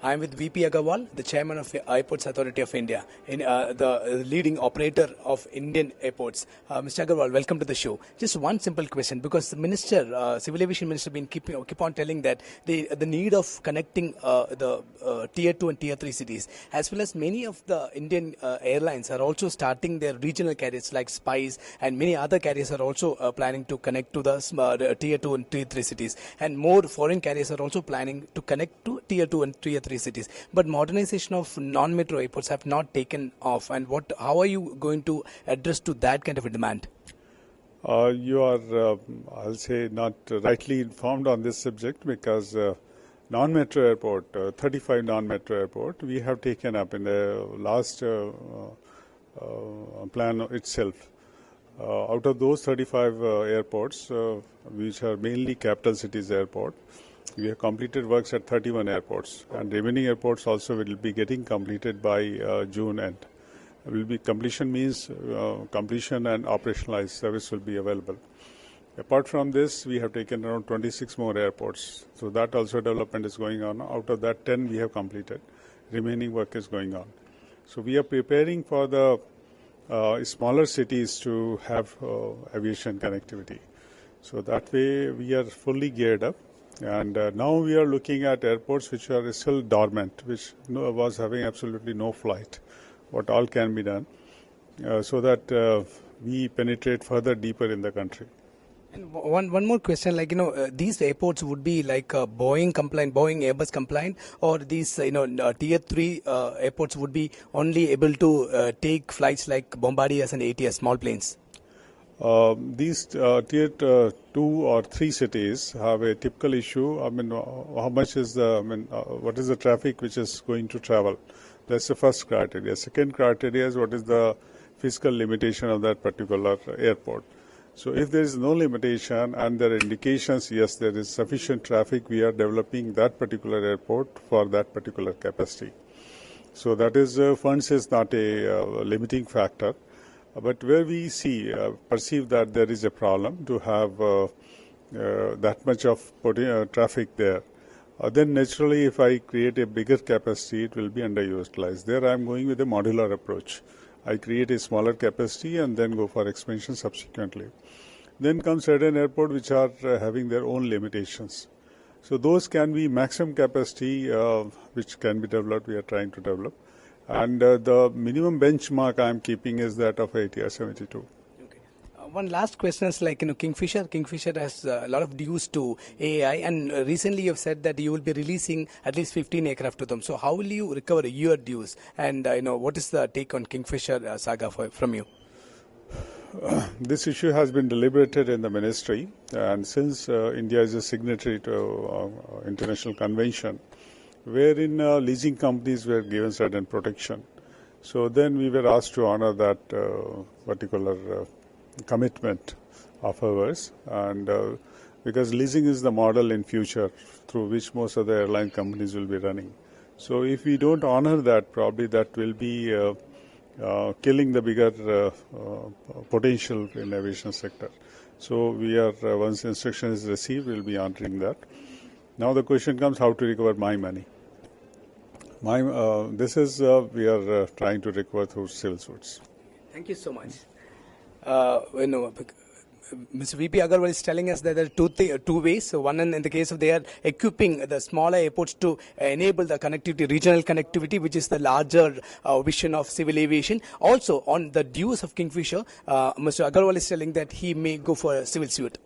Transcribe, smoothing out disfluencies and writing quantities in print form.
I'm with VP Agrawal, the chairman of the Airports Authority of India, the leading operator of Indian airports. Mr. Agrawal, welcome to the show. Just one simple question, because the minister, Civil Aviation Minister, been keep on telling that the need of connecting the tier 2 and tier 3 cities, as well as many of the Indian airlines are also starting their regional carriers like Spice, and many other carriers are also planning to connect to the tier 2 and tier 3 cities, and more foreign carriers are also planning to connect to tier 2 and tier 3 cities. But modernization of non-metro airports have not taken off, and how are you going to address to that kind of a demand? You are, I'll say, not rightly informed on this subject, because non-metro airport, 35 non-metro airport, we have taken up in the last plan itself. Out of those 35 airports, which are mainly capital cities airport, we have completed works at 31 airports, and remaining airports also will be getting completed by June end. Completion means completion and operationalized service will be available. Apart from this, we have taken around 26 more airports. So that also development is going on. Out of that, 10 we have completed. Remaining work is going on. So we are preparing for the smaller cities to have aviation connectivity. So that way we are fully geared up. And now we are looking at airports which are still dormant, which was having absolutely no flight. What all can be done so that we penetrate further deeper in the country. And one more question, like, these airports would be like Boeing compliant, Boeing Airbus compliant, or these, tier 3 airports would be only able to take flights like Bombardier and ATS, small planes? These tier 2 or 3 cities have a typical issue. I mean, how much is what is the traffic which is going to travel? That's the first criteria. Second criteria is what is the physical limitation of that particular airport. So if there is no limitation and there are indications, yes, there is sufficient traffic, we are developing that particular airport for that particular capacity. So that is, funds is not a limiting factor. But where we perceive that there is a problem to have that much of traffic there, then naturally if I create a bigger capacity, it will be underutilized. There I am going with a modular approach. I create a smaller capacity and then go for expansion subsequently. Then comes certain airports which are having their own limitations. So those can be maximum capacity which can be developed, we are trying to develop. And the minimum benchmark I am keeping is that of ATR 72. Okay. One last question is like, Kingfisher. Kingfisher has a lot of dues to AI, and recently you have said that you will be releasing at least 15 aircraft to them. So how will you recover your dues? And what is the take on Kingfisher saga from you? This issue has been deliberated in the ministry, and since India is a signatory to international convention, wherein leasing companies were given certain protection. So then we were asked to honor that particular commitment of ours, and because leasing is the model in future through which most of the airline companies will be running. So if we don't honor that, probably that will be killing the bigger potential in aviation sector. So we are, once instruction is received, we'll be honoring that. Now the question comes how to recover my money. This is we are trying to recover through civil suits. Thank you so much. Mr. VP Agrawal is telling us that there are two ways. So one, in the case of they are equipping the smaller airports to enable the connectivity, regional connectivity, which is the larger vision of civil aviation. Also, on the dues of Kingfisher, Mr. Agrawal is telling that he may go for a civil suit.